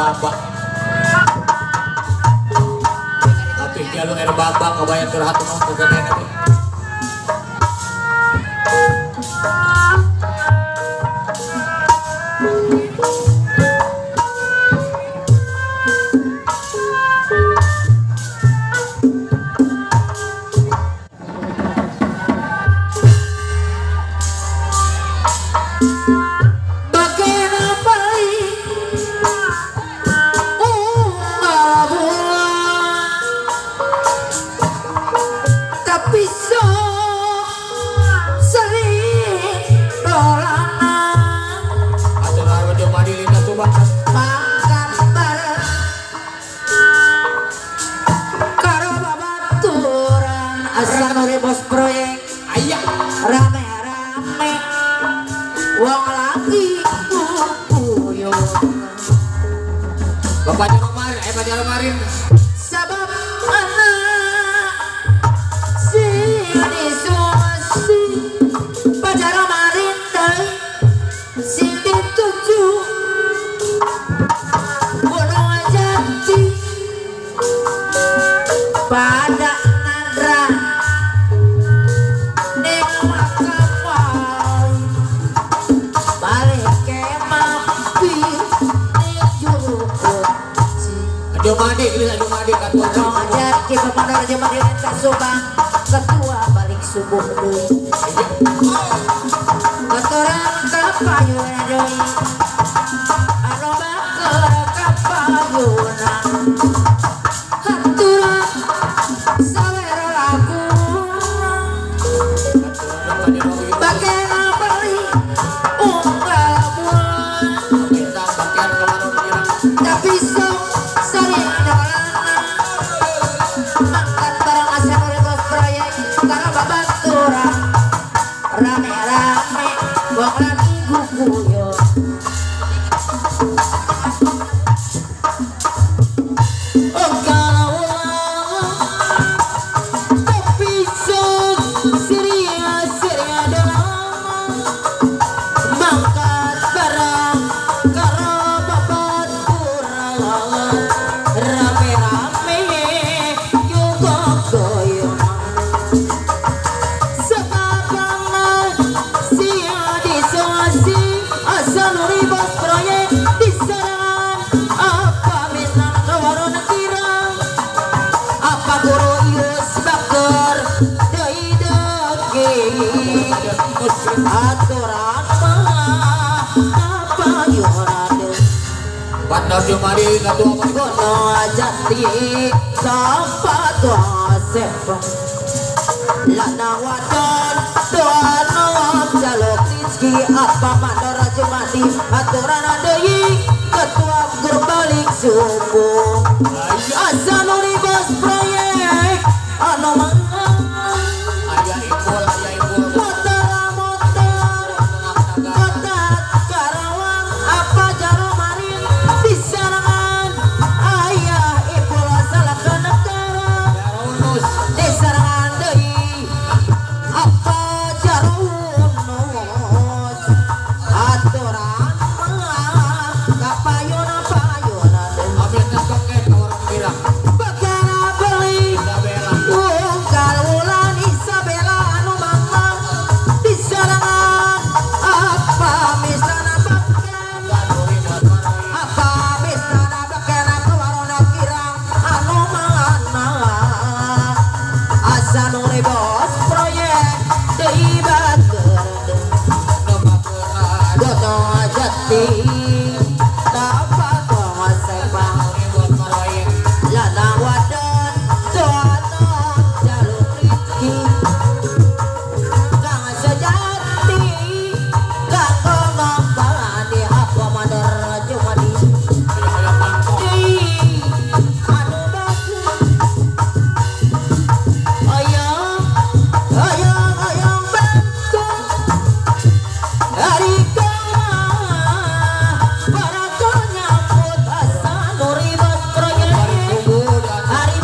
bapak. Tapi jalur air bapak kebayang curhat mau ke nenek. Sabab anak si disuasi pacar marin day si dituju gunung jati pada nadra ning makapal balik ke mampir ning juruk Aduh madik ketua jadi pemanor jemaah kita subang ketua balik subuh deui keturang kapayuna deui anu bakal kapayuna haturang sawero lagu bakena beli unggal buah tapi sok sari dolana mangkat barang asal oleh bos proyek karena babaturan rame-rame buang lagi guguyo oh kalau tapi sok siria dolana mangkat barang karena babaturan rame-rame juga goyang sebabangan sia disuasi asal nuri bos proyek diserangan apa minang kawarun kirang apa guru ius bakar doi degi aturan mah apa yuradeu Bandar Jumadi ketua gono jati sampai tua sepong lana wadon doano jaluk rizki apa mandora jumadi aturan adei ketua grup balik subuh asa nuri bos proyek anu mangan ayah ibu motor kota Karawang apa jaro marin diserangan ayah ibu salah kenegara diserangan deui apa jaro unus aturan mah kapayuna Amin nasoket orang bilang bakara beli unggal ulan Isabella anu manglang diserangan apa misana baken apa misana baken aku warona kirang anu mangana asa nuri bos proyek deui bager gono jati dapat sepang lana wadon doano jalur rizki kang sejati kang ngomong di apa mandor jumadi deui anu bagus oyong bantu hari para nyambut asa nuri bos proyek hari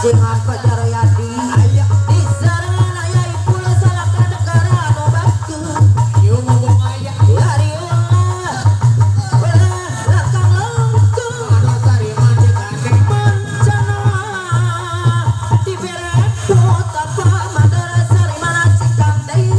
cacing apa Jaroyadi di sarangan ayah pula salah kadekara anu bagus Yuk ngomong aja. dari ulah lakang lengkung Aduh sari mandi gandeng. bencana di berepot apa madara sari mana cikang dei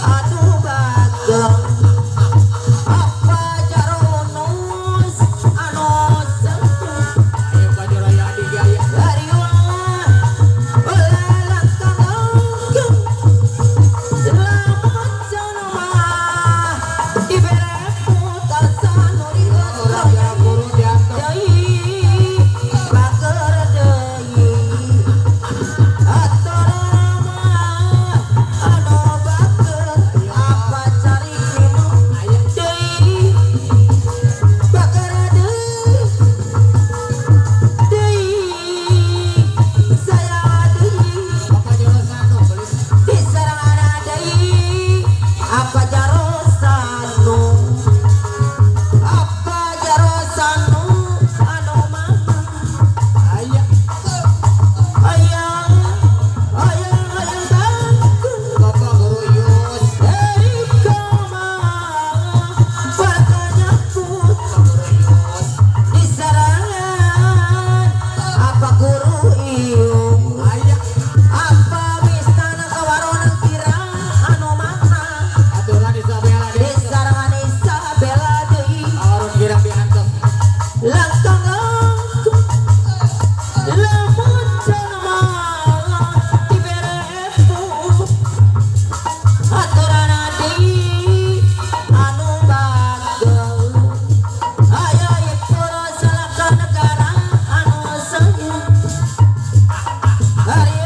aduh bagel apa jaronus anu sepuh Ayo Pak Jurayadi gaya. dari ulah lakang lengkung selamat janama di berepot asanu di Orang yang burung jatuh. Deui bager deui atorama anu bager apa cari kieu deui bager deui saya deui Bapak Jurasanu belis. di sarangan deui apa jarosanu apa jarosanu anu mamang Ayo. ayang bagus Bapak Guru Yus. dari kamar warganya put Bapak Guru Yus. di sarangan apa guru iung Ayo. apa mistana kawaronan kirang anu mana Aturan Isabella di di. sarangan Isabella deui Awarun girang diantem. langkang langkung lamun cenah dibere epuh aturan deui anu bagel aya ipura salaka negara anu seueur hari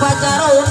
Apa cara